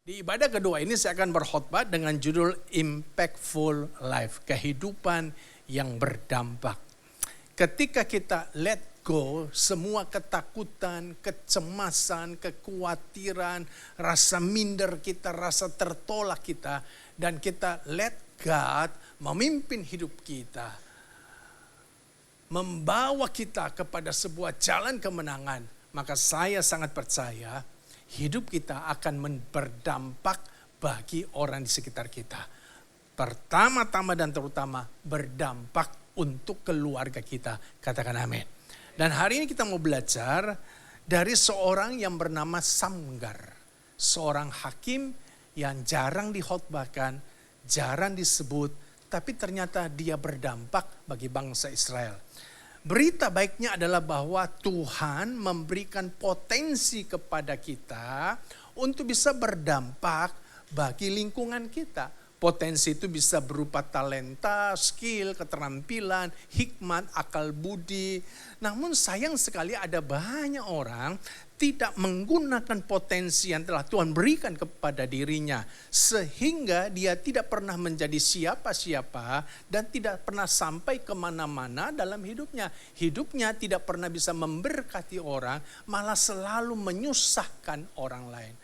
Di ibadah kedua ini saya akan berkhotbah dengan judul Impactful Life, kehidupan yang berdampak. Ketika kita let go semua ketakutan, kecemasan, kekhawatiran, rasa minder kita, rasa tertolak kita, dan kita let God memimpin hidup kita, membawa kita kepada sebuah jalan kemenangan, maka saya sangat percaya hidup kita akan berdampak bagi orang di sekitar kita. Pertama-tama dan terutama berdampak untuk keluarga kita. Katakan amin. Dan hari ini kita mau belajar dari seorang yang bernama Samgar. Seorang hakim yang jarang dikhotbahkan, jarang disebut, tapi ternyata dia berdampak bagi bangsa Israel. Berita baiknya adalah bahwa Tuhan memberikan potensi kepada kita untuk bisa berdampak bagi lingkungan kita. Potensi itu bisa berupa talenta, skill, keterampilan, hikmat, akal budi. Namun sayang sekali ada banyak orang tidak menggunakan potensi yang telah Tuhan berikan kepada dirinya. Sehingga dia tidak pernah menjadi siapa-siapa dan tidak pernah sampai kemana-mana dalam hidupnya. Hidupnya tidak pernah bisa memberkati orang, malah selalu menyusahkan orang lain.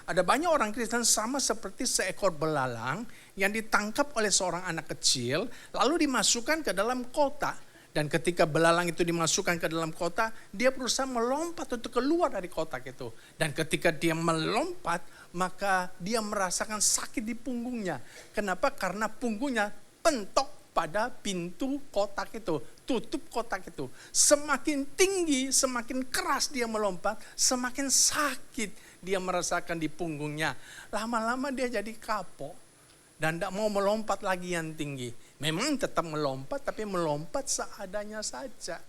Ada banyak orang Kristen sama seperti seekor belalang yang ditangkap oleh seorang anak kecil lalu dimasukkan ke dalam kotak. Dan ketika belalang itu dimasukkan ke dalam kotak, dia berusaha melompat untuk keluar dari kotak itu. Dan ketika dia melompat, maka dia merasakan sakit di punggungnya. Kenapa? Karena punggungnya pentok pada pintu kotak itu, tutup kotak itu. Semakin tinggi, semakin keras dia melompat, semakin sakit dia merasakan di punggungnya. Lama-lama dia jadi kapok dan tidak mau melompat lagi yang tinggi. Memang tetap melompat, tapi melompat seadanya saja.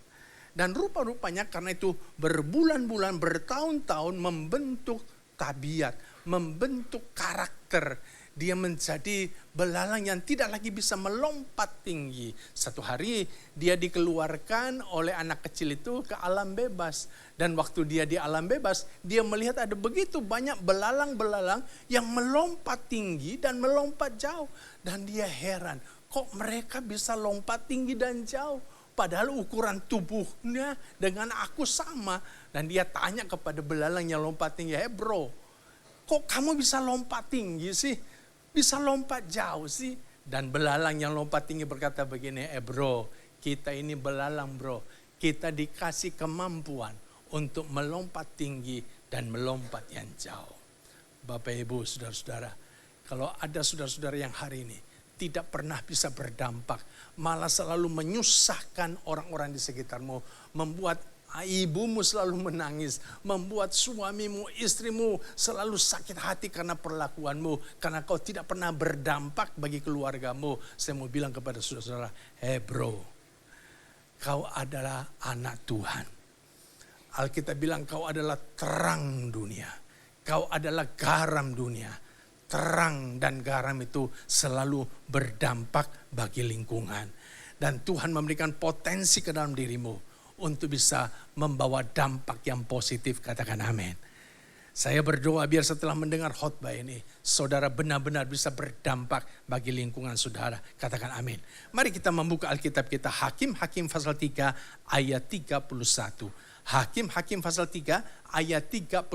Dan rupa-rupanya karena itu berbulan-bulan, bertahun-tahun membentuk tabiat, membentuk karakter. Dia menjadi belalang yang tidak lagi bisa melompat tinggi. Satu hari dia dikeluarkan oleh anak kecil itu ke alam bebas. Dan waktu dia di alam bebas, dia melihat ada begitu banyak belalang-belalang yang melompat tinggi dan melompat jauh. Dan dia heran, kok mereka bisa lompat tinggi dan jauh? Padahal ukuran tubuhnya dengan aku sama. Dan dia tanya kepada belalang yang lompat tinggi, "Hey bro, kok kamu bisa lompat tinggi sih? Bisa lompat jauh sih?" Dan belalang yang lompat tinggi berkata begini, bro, kita ini belalang bro. Kita dikasih kemampuan untuk melompat tinggi dan melompat yang jauh. Bapak Ibu, saudara-saudara, kalau ada saudara-saudara yang hari ini tidak pernah bisa berdampak, malah selalu menyusahkan orang-orang di sekitarmu, membuat ibumu selalu menangis, membuat suamimu, istrimu selalu sakit hati karena perlakuanmu, karena kau tidak pernah berdampak bagi keluargamu. Saya mau bilang kepada saudara-saudara, bro, kau adalah anak Tuhan. Alkitab bilang kau adalah terang dunia, kau adalah garam dunia. Terang dan garam itu selalu berdampak bagi lingkungan. Dan Tuhan memberikan potensi ke dalam dirimu untuk bisa membawa dampak yang positif. Katakan amin. Saya berdoa biar setelah mendengar khotbah ini, saudara benar-benar bisa berdampak bagi lingkungan saudara. Katakan amin. Mari kita membuka Alkitab kita, Hakim pasal 3 ayat 31. Hakim pasal 3 ayat 31.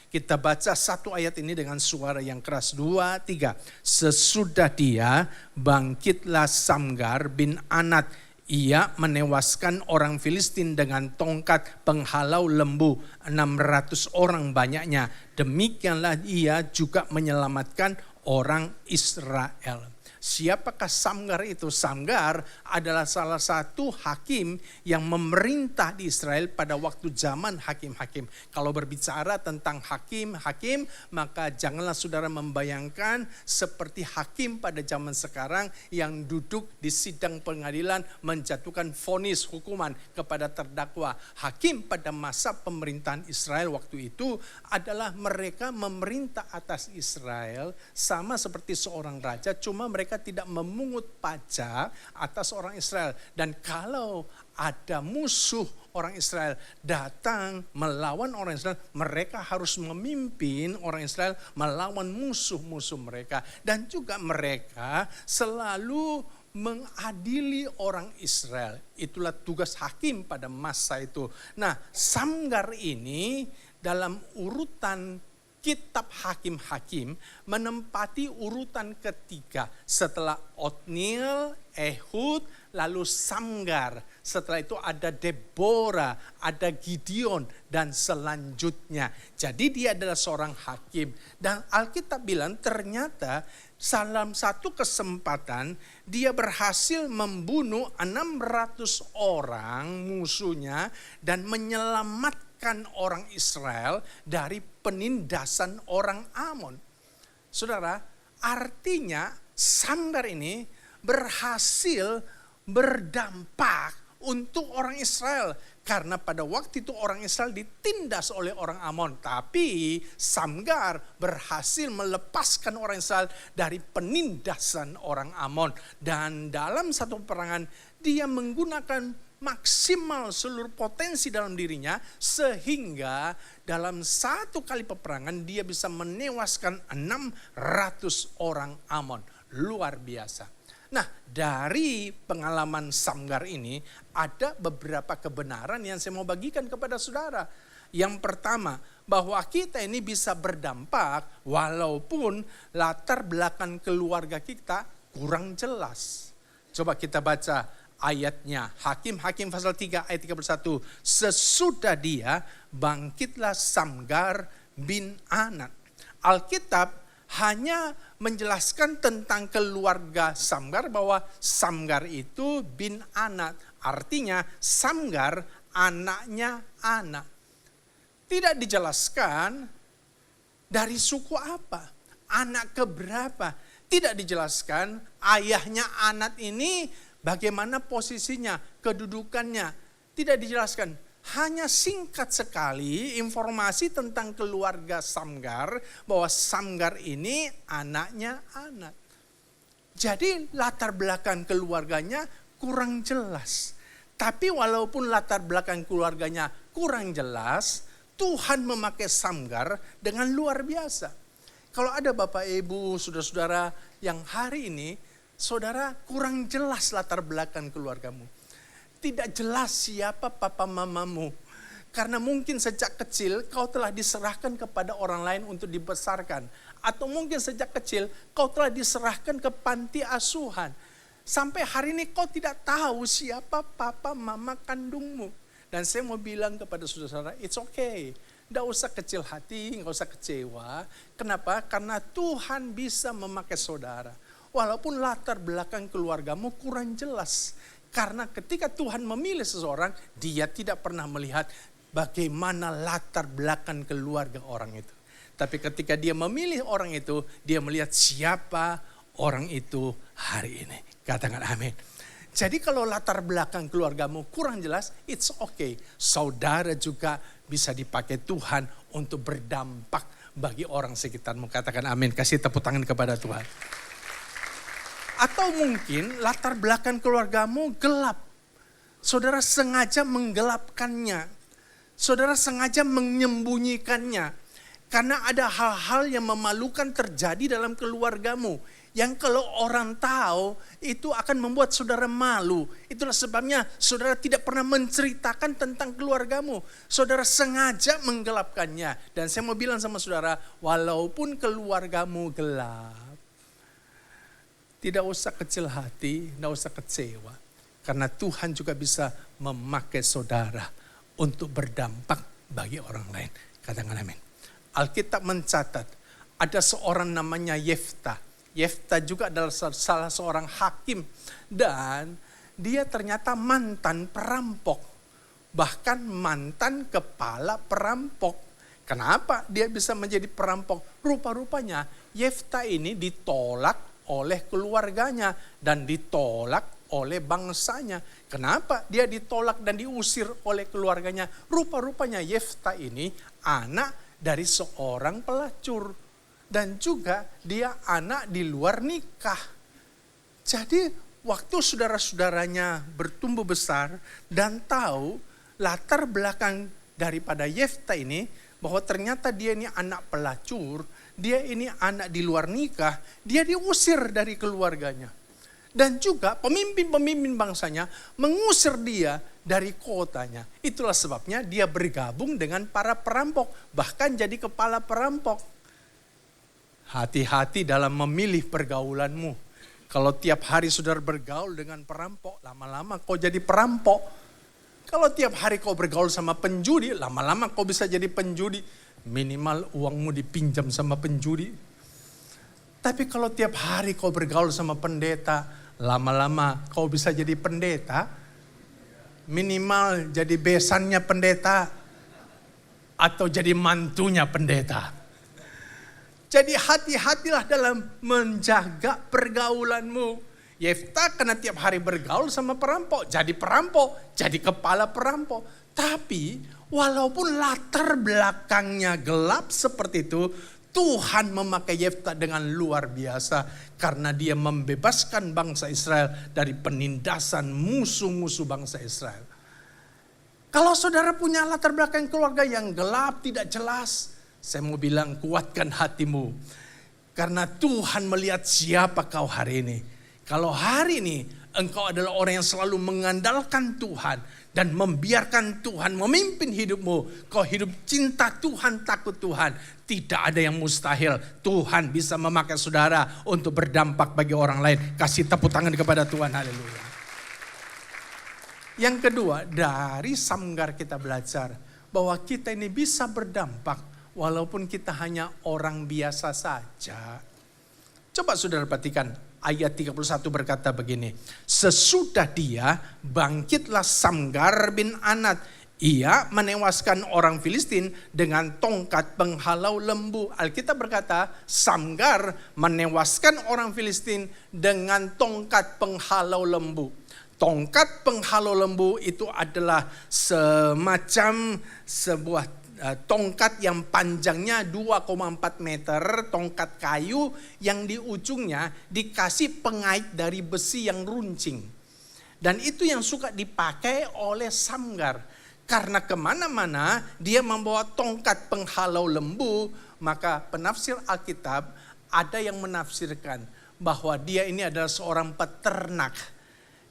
Kita baca satu ayat ini dengan suara yang keras. 2, 3. Sesudah dia bangkitlah Samgar bin Anat. Ia menewaskan orang Filistin dengan tongkat penghalau lembu, 600 orang banyaknya. Demikianlah ia juga menyelamatkan orang Israel. Siapakah Samgar itu? Samgar adalah salah satu hakim yang memerintah di Israel pada waktu zaman hakim-hakim. Kalau berbicara tentang hakim-hakim, maka janganlah saudara membayangkan seperti hakim pada zaman sekarang yang duduk di sidang pengadilan menjatuhkan vonis hukuman kepada terdakwa. Hakim pada masa pemerintahan Israel waktu itu adalah mereka memerintah atas Israel sama seperti seorang raja, cuma mereka tidak memungut pajak atas orang Israel. Dan kalau ada musuh orang Israel datang melawan orang Israel, mereka harus memimpin orang Israel melawan musuh-musuh mereka. Dan juga mereka selalu mengadili orang Israel. Itulah tugas hakim pada masa itu. Nah, Samgar ini dalam urutan kitab hakim-hakim menempati urutan ketiga setelah Otniel, Ehud, lalu Samgar. Setelah itu ada Deborah, ada Gideon, dan selanjutnya. Jadi dia adalah seorang hakim. Dan Alkitab bilang ternyata dalam satu kesempatan dia berhasil membunuh 600 orang musuhnya dan menyelamatkan orang Israel dari penindasan orang Amon. Saudara, artinya Samgar ini berhasil berdampak untuk orang Israel. Karena pada waktu itu orang Israel ditindas oleh orang Amon. Tapi Samgar berhasil melepaskan orang Israel dari penindasan orang Amon. Dan dalam satu peperangan dia menggunakan maksimal seluruh potensi dalam dirinya. Sehingga dalam satu kali peperangan dia bisa menewaskan 600 orang Amon. Luar biasa. Nah, dari pengalaman Samgar ini ada beberapa kebenaran yang saya mau bagikan kepada saudara. Yang pertama, bahwa kita ini bisa berdampak walaupun latar belakang keluarga kita kurang jelas. Coba kita baca ayatnya. Hakim-Hakim pasal 3 ayat 31. Sesudah dia bangkitlah Samgar bin Anat. Alkitab hanya menjelaskan tentang keluarga Samgar bahwa Samgar itu bin Anat. Artinya Samgar anaknya anak. Tidak dijelaskan dari suku apa, anak keberapa. Tidak dijelaskan ayahnya Anat ini bagaimana posisinya, kedudukannya. Tidak dijelaskan. Hanya singkat sekali informasi tentang keluarga Samgar, bahwa Samgar ini anaknya Anat. Jadi latar belakang keluarganya kurang jelas. Tapi walaupun latar belakang keluarganya kurang jelas, Tuhan memakai Samgar dengan luar biasa. Kalau ada Bapak Ibu, saudara-saudara yang hari ini, saudara kurang jelas latar belakang keluargamu. Tidak jelas siapa papa mamamu. Karena mungkin sejak kecil kau telah diserahkan kepada orang lain untuk dibesarkan. Atau mungkin sejak kecil kau telah diserahkan ke panti asuhan. Sampai hari ini kau tidak tahu siapa papa mama kandungmu. Dan saya mau bilang kepada saudara-saudara, it's okay. Tidak usah kecil hati, nggak usah kecewa. Kenapa? Karena Tuhan bisa memakai saudara. Walaupun latar belakang keluargamu kurang jelas. Karena ketika Tuhan memilih seseorang, dia tidak pernah melihat bagaimana latar belakang keluarga orang itu. Tapi ketika dia memilih orang itu, dia melihat siapa orang itu hari ini. Katakan amin. Jadi kalau latar belakang keluargamu kurang jelas, it's okay. Saudara juga bisa dipakai Tuhan untuk berdampak bagi orang sekitarmu. Katakan amin, kasih tepuk tangan kepada Tuhan. Atau mungkin latar belakang keluargamu gelap. Saudara sengaja menggelapkannya. Saudara sengaja menyembunyikannya. Karena ada hal-hal yang memalukan terjadi dalam keluargamu. Yang kalau orang tahu itu akan membuat saudara malu. Itulah sebabnya saudara tidak pernah menceritakan tentang keluargamu. Saudara sengaja menggelapkannya. Dan saya mau bilang sama saudara, walaupun keluargamu gelap, tidak usah kecil hati, tidak usah kecewa. Karena Tuhan juga bisa memakai saudara untuk berdampak bagi orang lain. Katakan amin. Alkitab mencatat ada seorang namanya Yefta. Yefta juga adalah salah seorang hakim. Dan dia ternyata mantan perampok. Bahkan mantan kepala perampok. Kenapa dia bisa menjadi perampok? Rupa-rupanya Yefta ini ditolak oleh keluarganya dan ditolak oleh bangsanya. Kenapa dia ditolak dan diusir oleh keluarganya? Rupa-rupanya Yefta ini anak dari seorang pelacur. Dan juga dia anak di luar nikah. Jadi waktu saudara-saudaranya bertumbuh besar dan tahu, latar belakang daripada Yefta ini, bahwa ternyata dia ini anak pelacur, dia ini anak di luar nikah, dia diusir dari keluarganya. Dan juga pemimpin-pemimpin bangsanya mengusir dia dari kotanya. Itulah sebabnya dia bergabung dengan para perampok, bahkan jadi kepala perampok. Hati-hati dalam memilih pergaulanmu. Kalau tiap hari saudara bergaul dengan perampok, lama-lama kau jadi perampok. Kalau tiap hari kau bergaul sama penjudi, lama-lama kau bisa jadi penjudi. Minimal uangmu dipinjam sama penjudi. Tapi kalau tiap hari kau bergaul sama pendeta, lama-lama kau bisa jadi pendeta. Minimal jadi besannya pendeta. Atau jadi mantunya pendeta. Jadi hati-hatilah dalam menjaga pergaulanmu. Yefta karena tiap hari bergaul sama perampok, jadi kepala perampok. Tapi walaupun latar belakangnya gelap seperti itu, Tuhan memakai Yefta dengan luar biasa. Karena dia membebaskan bangsa Israel dari penindasan musuh-musuh bangsa Israel. Kalau saudara punya latar belakang keluarga yang gelap, tidak jelas, saya mau bilang kuatkan hatimu. Karena Tuhan melihat siapa kau hari ini. Kalau hari ini engkau adalah orang yang selalu mengandalkan Tuhan. Dan membiarkan Tuhan memimpin hidupmu. Kau hidup cinta Tuhan, takut Tuhan. Tidak ada yang mustahil. Tuhan bisa memakai saudara untuk berdampak bagi orang lain. Kasih tepuk tangan kepada Tuhan, haleluya. Yang kedua, dari Samgar kita belajar bahwa kita ini bisa berdampak walaupun kita hanya orang biasa saja. Coba saudara perhatikan ayat 31 berkata begini. Sesudah dia bangkitlah Samgar bin Anat. Ia menewaskan orang Filistin dengan tongkat penghalau lembu. Alkitab berkata Samgar menewaskan orang Filistin dengan tongkat penghalau lembu. Tongkat penghalau lembu itu adalah semacam sebuah tongkat yang panjangnya 2,4 meter, tongkat kayu yang di ujungnya dikasih pengait dari besi yang runcing. Dan itu yang suka dipakai oleh Samgar. Karena kemana-mana dia membawa tongkat penghalau lembu, maka penafsir Alkitab ada yang menafsirkan bahwa dia ini adalah seorang peternak.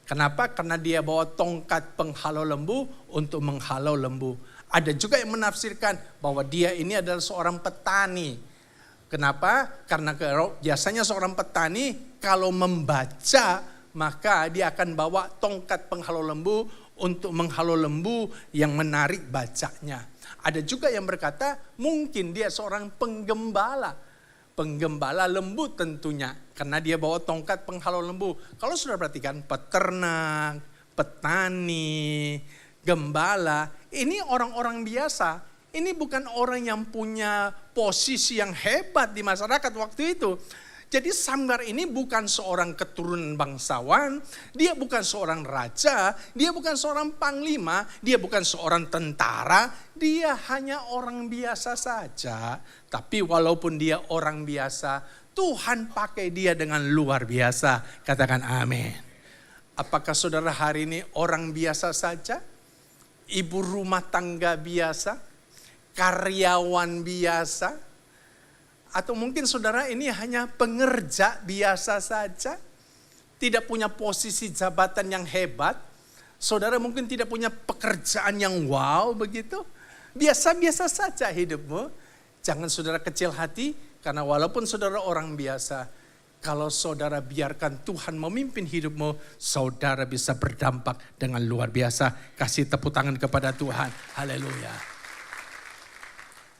Kenapa? Karena dia bawa tongkat penghalau lembu untuk menghalau lembu. Ada juga yang menafsirkan bahwa dia ini adalah seorang petani. Kenapa? Karena biasanya seorang petani kalau membaca maka dia akan bawa tongkat penghalau lembu untuk menghalau lembu yang menarik bacanya. Ada juga yang berkata mungkin dia seorang penggembala. Penggembala lembu tentunya karena dia bawa tongkat penghalau lembu. Kalau sudah perhatikan peternak, petani, gembala, ini orang-orang biasa. Ini bukan orang yang punya posisi yang hebat di masyarakat waktu itu. Jadi Samgar ini bukan seorang keturunan bangsawan, dia bukan seorang raja, dia bukan seorang panglima, dia bukan seorang tentara, dia hanya orang biasa saja. Tapi walaupun dia orang biasa, Tuhan pakai dia dengan luar biasa. Katakan amin. Apakah saudara hari ini orang biasa saja? Ibu rumah tangga biasa, karyawan biasa, atau mungkin saudara ini hanya pengerja biasa saja, tidak punya posisi jabatan yang hebat, saudara mungkin tidak punya pekerjaan yang wow begitu, biasa-biasa saja hidupmu. Jangan saudara kecil hati, karena walaupun saudara orang biasa, kalau saudara biarkan Tuhan memimpin hidupmu, saudara bisa berdampak dengan luar biasa. Kasih tepuk tangan kepada Tuhan. Haleluya.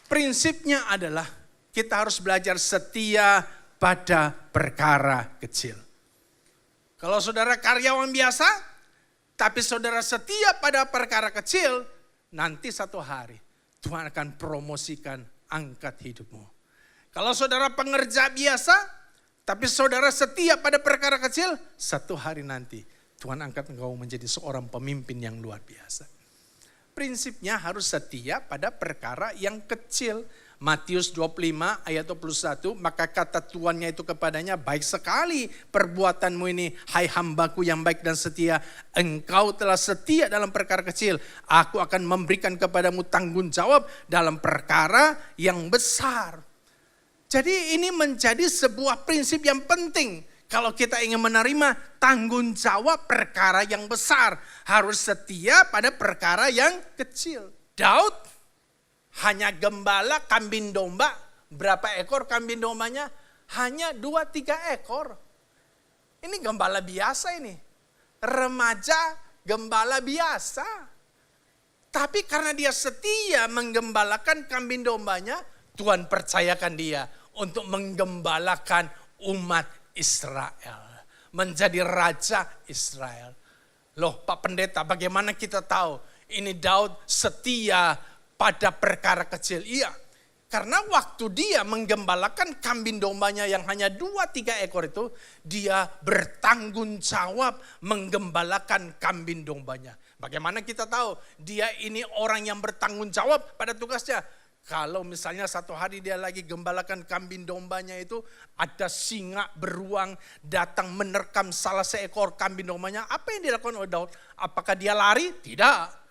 Prinsipnya adalah kita harus belajar setia pada perkara kecil. Kalau saudara karyawan biasa, tapi saudara setia pada perkara kecil, nanti satu hari Tuhan akan promosikan angkat hidupmu. Kalau saudara pengerja biasa, tapi saudara setia pada perkara kecil, satu hari nanti Tuhan angkat engkau menjadi seorang pemimpin yang luar biasa. Prinsipnya harus setia pada perkara yang kecil. Matius 25 ayat 21, maka kata tuannya itu kepadanya, baik sekali perbuatanmu ini, hai hambaku yang baik dan setia. Engkau telah setia dalam perkara kecil, aku akan memberikan kepadamu tanggung jawab dalam perkara yang besar. Jadi ini menjadi sebuah prinsip yang penting. Kalau kita ingin menerima tanggung jawab perkara yang besar, harus setia pada perkara yang kecil. Daud hanya gembala kambing domba. Berapa ekor kambing dombanya? Hanya 2-3 ekor. Ini gembala biasa ini. Remaja gembala biasa. Tapi karena dia setia menggembalakan kambing dombanya, Tuhan percayakan dia untuk menggembalakan umat Israel. Menjadi raja Israel. Loh Pak Pendeta, bagaimana kita tahu ini Daud setia pada perkara kecil? Iya, karena waktu dia menggembalakan kambing dombanya yang hanya 2-3 ekor itu, dia bertanggung jawab menggembalakan kambing dombanya. Bagaimana kita tahu dia ini orang yang bertanggung jawab pada tugasnya? Kalau misalnya satu hari dia lagi gembalakan kambing dombanya itu, ada singa beruang datang menerkam salah seekor kambing dombanya, apa yang dilakukan oleh Daud? Apakah dia lari? Tidak.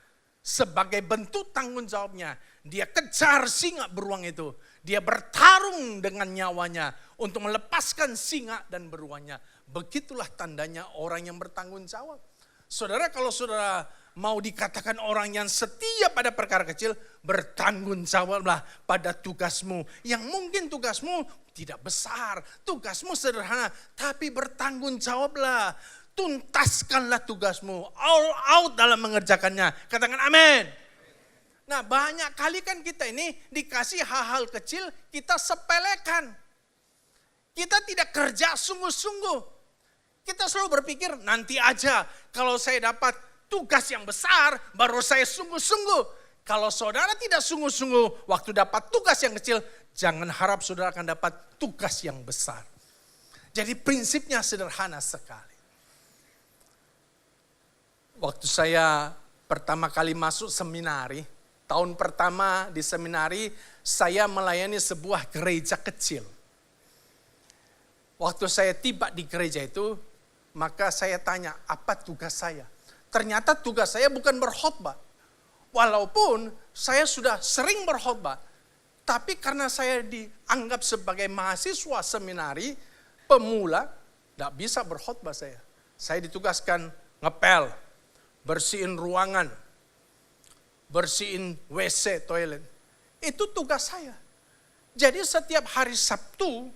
Sebagai bentuk tanggung jawabnya, dia kejar singa beruang itu. Dia bertarung dengan nyawanya untuk melepaskan singa dan beruangnya. Begitulah tandanya orang yang bertanggung jawab. Saudara, kalau saudara mau dikatakan orang yang setia pada perkara kecil, bertanggung jawablah pada tugasmu. Yang mungkin tugasmu tidak besar, tugasmu sederhana, tapi bertanggung jawablah. Tuntaskanlah tugasmu, all out dalam mengerjakannya. Katakan amin. Nah, banyak kali kan kita ini dikasih hal-hal kecil, kita sepelekan. Kita tidak kerja sungguh-sungguh. Kita selalu berpikir nanti aja kalau saya dapat tugas yang besar baru saya sungguh-sungguh. Kalau saudara tidak sungguh-sungguh waktu dapat tugas yang kecil, jangan harap saudara akan dapat tugas yang besar. Jadi prinsipnya sederhana sekali. Waktu saya pertama kali masuk seminari, tahun pertama di seminari, saya melayani sebuah gereja kecil. Waktu saya tiba di gereja itu, maka saya tanya, apa tugas saya? Ternyata tugas saya bukan berkhotbah. Walaupun saya sudah sering berkhotbah, tapi karena saya dianggap sebagai mahasiswa seminari, pemula, tidak bisa berkhotbah saya. Saya ditugaskan ngepel, bersihin ruangan, bersihin WC, toilet. Itu tugas saya. Jadi setiap hari Sabtu,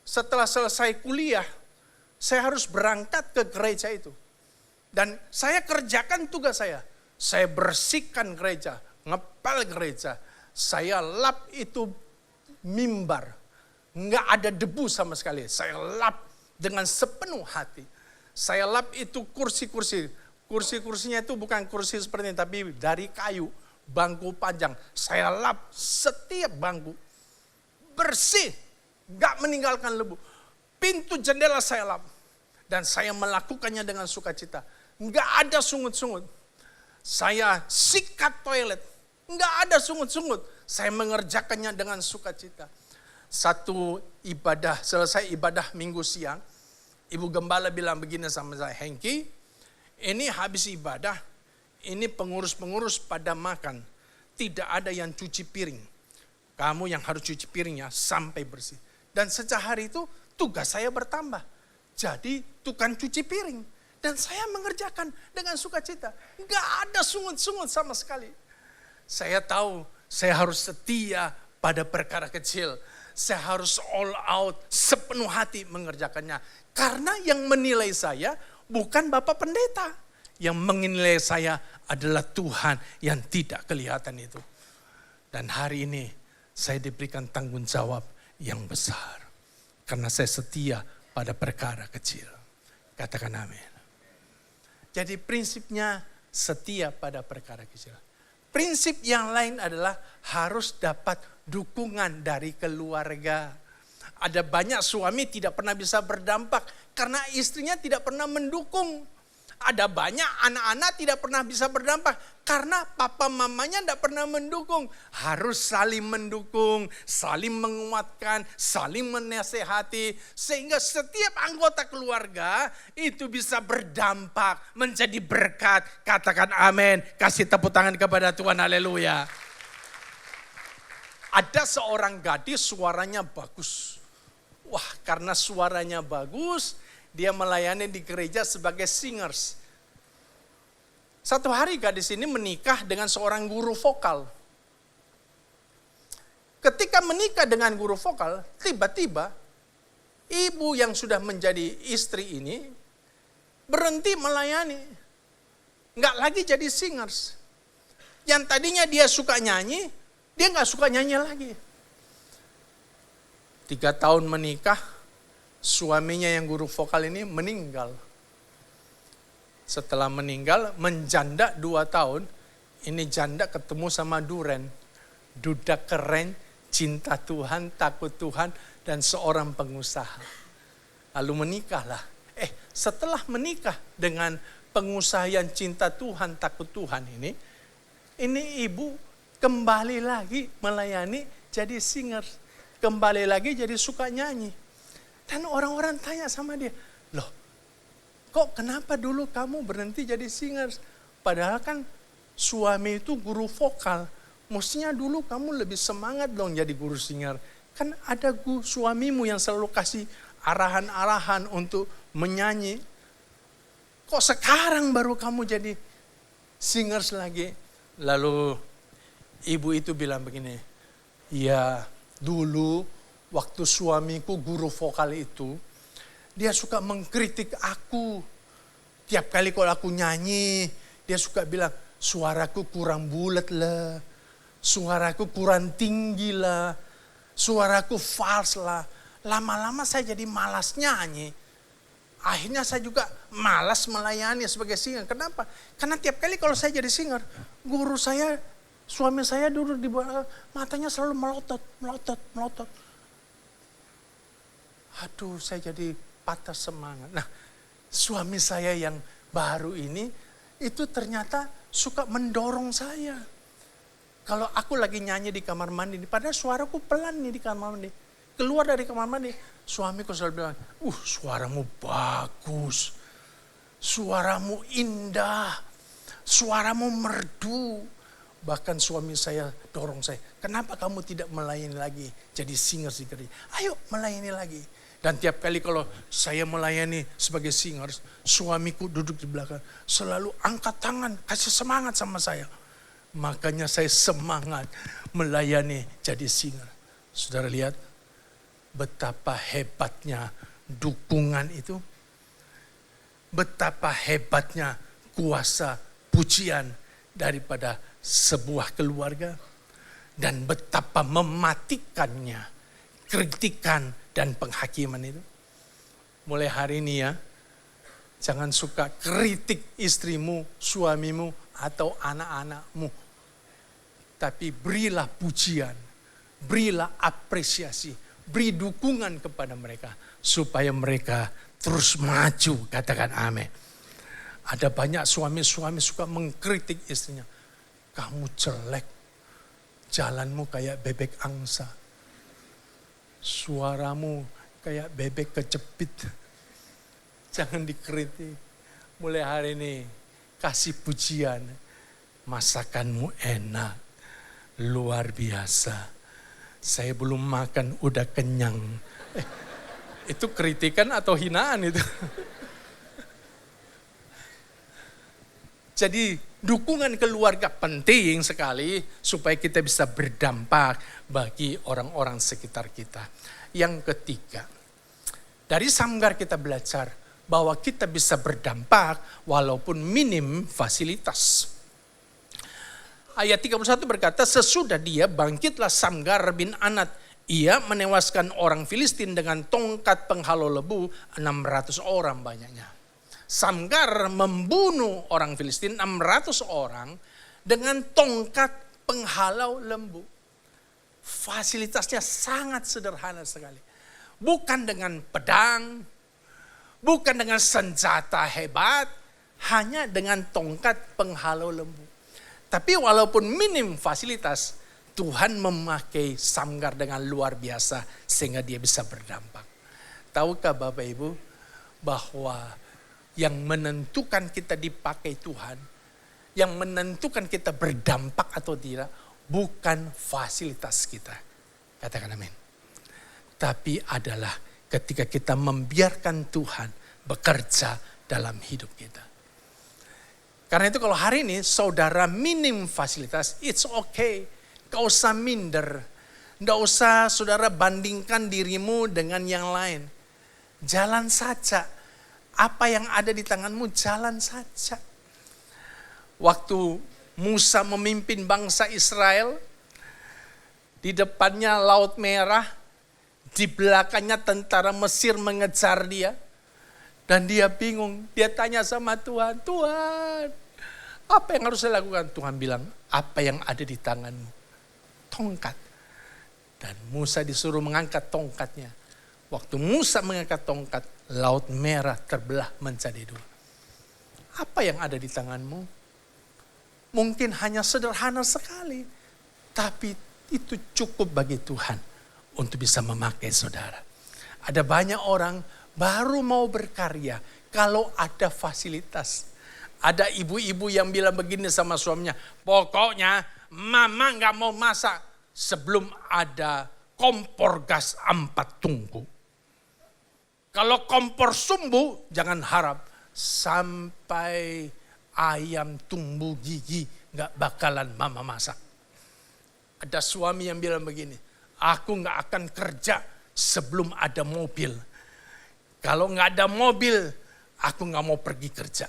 setelah selesai kuliah, saya harus berangkat ke gereja itu. Dan saya kerjakan tugas saya. Saya bersihkan gereja, ngepel gereja. Saya lap itu mimbar. Nggak ada debu sama sekali. Saya lap dengan sepenuh hati. Saya lap itu kursi-kursi. Kursi-kursinya itu bukan kursi seperti ini, tapi dari kayu, bangku panjang. Saya lap setiap bangku. Bersih, gak meninggalkan lebu. Pintu jendela saya lap. Dan saya melakukannya dengan sukacita. Gak ada sungut-sungut. Saya sikat toilet. Gak ada sungut-sungut. Saya mengerjakannya dengan sukacita. Satu ibadah, selesai ibadah minggu siang. Ibu gembala bilang begini sama saya, Hengki, ini habis ibadah, ini pengurus-pengurus pada makan. Tidak ada yang cuci piring. Kamu yang harus cuci piringnya sampai bersih. Dan sejak hari itu tugas saya bertambah. Jadi tukang cuci piring. Dan saya mengerjakan dengan sukacita. Gak ada sungut-sungut sama sekali. Saya tahu saya harus setia pada perkara kecil. Saya harus all out sepenuh hati mengerjakannya. Karena yang menilai saya bukan Bapak Pendeta. Yang menilai saya adalah Tuhan yang tidak kelihatan itu. Dan hari ini saya diberikan tanggung jawab yang besar. Karena saya setia pada perkara kecil. Katakan amin. Jadi prinsipnya setia pada perkara kecil. Prinsip yang lain adalah harus dapat dukungan dari keluarga. Ada banyak suami tidak pernah bisa berdampak karena istrinya tidak pernah mendukung. Ada banyak anak-anak tidak pernah bisa berdampak karena papa mamanya tidak pernah mendukung. Harus saling mendukung, saling menguatkan, saling menasehati. Sehingga setiap anggota keluarga itu bisa berdampak, menjadi berkat. Katakan amin, kasih tepuk tangan kepada Tuhan, haleluya. Ada seorang gadis suaranya bagus. Wah, karena suaranya bagus, dia melayani di gereja sebagai singers. Satu hari gadis ini menikah dengan seorang guru vokal. Ketika menikah dengan guru vokal, tiba-tiba ibu yang sudah menjadi istri ini berhenti melayani. Nggak lagi jadi singers. Yang tadinya dia suka nyanyi, dia nggak suka nyanyi lagi. 3 tahun menikah, suaminya yang guru vokal ini meninggal. Setelah meninggal, menjanda 2 tahun, ini janda ketemu sama Duren. Duda keren, cinta Tuhan, takut Tuhan, dan seorang pengusaha. Lalu menikahlah. Setelah menikah dengan pengusaha yang cinta Tuhan, takut Tuhan ini ibu kembali lagi melayani jadi singer. Kembali lagi jadi suka nyanyi. Dan orang-orang tanya sama dia, loh kok kenapa dulu kamu berhenti jadi singer? Padahal kan suami itu guru vokal. Mestinya dulu kamu lebih semangat dong jadi guru singer. Kan ada suamimu yang selalu kasih arahan-arahan untuk menyanyi. Kok sekarang baru kamu jadi singers lagi? Lalu ibu itu bilang begini, ya dulu waktu suamiku guru vokal itu, dia suka mengkritik aku. Tiap kali kalau aku nyanyi, dia suka bilang, suaraku kurang bulat lah, suaraku kurang tinggi lah, suaraku false lah. Lama-lama saya jadi malas nyanyi. Akhirnya saya juga malas melayani sebagai singer. Kenapa? Karena tiap kali kalau saya jadi singer, guru saya, suami saya duduk di bawah, matanya selalu melotot. Aduh, saya jadi patah semangat. Nah, suami saya yang baru ini, itu ternyata suka mendorong saya. Kalau aku lagi nyanyi di kamar mandi, padahal suaraku pelan nih di kamar mandi. Keluar dari kamar mandi, suamiku selalu bilang, suaramu bagus, suaramu indah, suaramu merdu. Bahkan suami saya dorong saya, kenapa kamu tidak melayani lagi jadi singer di gereja? Ayo melayani lagi. Dan tiap kali kalau saya melayani sebagai singer, suamiku duduk di belakang, selalu angkat tangan, kasih semangat sama saya. Makanya saya semangat melayani jadi singer. Saudara lihat betapa hebatnya dukungan itu. Betapa hebatnya kuasa pujian daripada sebuah keluarga. Dan betapa mematikannya kritikan dan penghakiman itu. Mulai hari ini ya, jangan suka kritik istrimu, suamimu, atau anak-anakmu. Tapi berilah pujian, berilah apresiasi, beri dukungan kepada mereka supaya mereka terus maju. Katakan amin. Ada banyak suami-suami suka mengkritik istrinya. Kamu jelek, jalanmu kayak bebek angsa, suaramu kayak bebek kejepit. Jangan dikritik. Mulai hari ini kasih pujian. Masakanmu enak, luar biasa. Saya belum makan udah kenyang. Itu kritikan atau hinaan itu? Jadi dukungan keluarga penting sekali supaya kita bisa berdampak bagi orang-orang sekitar kita. Yang ketiga, dari Samgar kita belajar bahwa kita bisa berdampak walaupun minim fasilitas. Ayat 31 berkata, sesudah dia bangkitlah Samgar bin Anat. Ia menewaskan orang Filistin dengan tongkat penghalau lembu, 600 orang banyaknya. Samgar membunuh orang Filistin 600 orang dengan tongkat penghalau lembu. Fasilitasnya sangat sederhana sekali. Bukan dengan pedang, bukan dengan senjata hebat, hanya dengan tongkat penghalau lembu. Tapi walaupun minim fasilitas, Tuhan memakai Samgar dengan luar biasa sehingga dia bisa berdampak. Tahukah Bapak Ibu bahwa yang menentukan kita dipakai Tuhan, yang menentukan kita berdampak atau tidak, bukan fasilitas kita. Katakan amin. Tapi adalah ketika kita membiarkan Tuhan bekerja dalam hidup kita. Karena itu kalau hari ini saudara minim fasilitas, it's okay. Gak usah minder. Gak usah saudara bandingkan dirimu dengan yang lain. Jalan saja. Apa yang ada di tanganmu, jalan saja. Waktu Musa memimpin bangsa Israel, di depannya Laut Merah, di belakangnya tentara Mesir mengejar dia. Dan dia bingung, dia tanya sama Tuhan, Tuhan, apa yang harus saya lakukan? Tuhan bilang, apa yang ada di tanganmu? Tongkat. Dan Musa disuruh mengangkat tongkatnya. Waktu Musa mengangkat tongkat, Laut Merah terbelah menjadi dua. Apa yang ada di tanganmu? Mungkin hanya sederhana sekali, tapi itu cukup bagi Tuhan untuk bisa memakai saudara. Ada banyak orang baru mau berkarya kalau ada fasilitas. Ada ibu-ibu yang bilang begini sama suaminya, pokoknya mama gak mau masak sebelum ada kompor gas 4 tungku. Kalau kompor sumbu jangan harap sampai ayam tumbuh gigi gak bakalan mama masak. Ada suami yang bilang begini, aku gak akan kerja sebelum ada mobil. Kalau gak ada mobil, aku gak mau pergi kerja.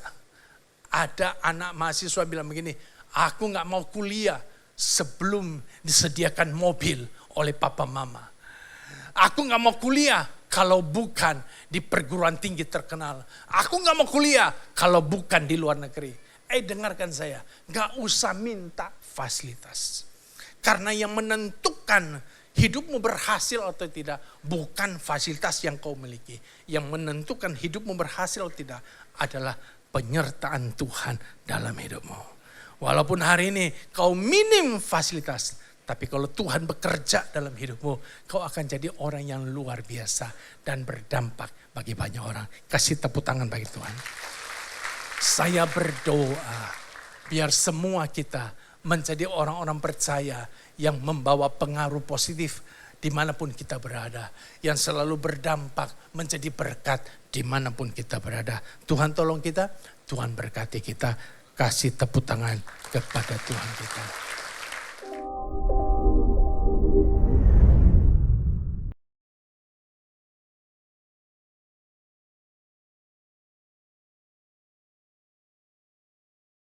Ada anak mahasiswa bilang begini, aku gak mau kuliah sebelum disediakan mobil oleh papa mama. Aku gak mau kuliah kalau bukan di perguruan tinggi terkenal. Aku gak mau kuliah kalau bukan di luar negeri. Dengarkan saya, gak usah minta fasilitas. Karena yang menentukan hidupmu berhasil atau tidak bukan fasilitas yang kau miliki. Yang menentukan hidupmu berhasil atau tidak adalah penyertaan Tuhan dalam hidupmu. Walaupun hari ini kau minim fasilitas, tapi kalau Tuhan bekerja dalam hidupmu, kau akan jadi orang yang luar biasa dan berdampak bagi banyak orang. Kasih tepuk tangan bagi Tuhan. Saya berdoa biar semua kita menjadi orang-orang percaya yang membawa pengaruh positif dimanapun kita berada. Yang selalu berdampak menjadi berkat dimanapun kita berada. Tuhan tolong kita, Tuhan berkati kita. Kasih tepuk tangan kepada Tuhan kita.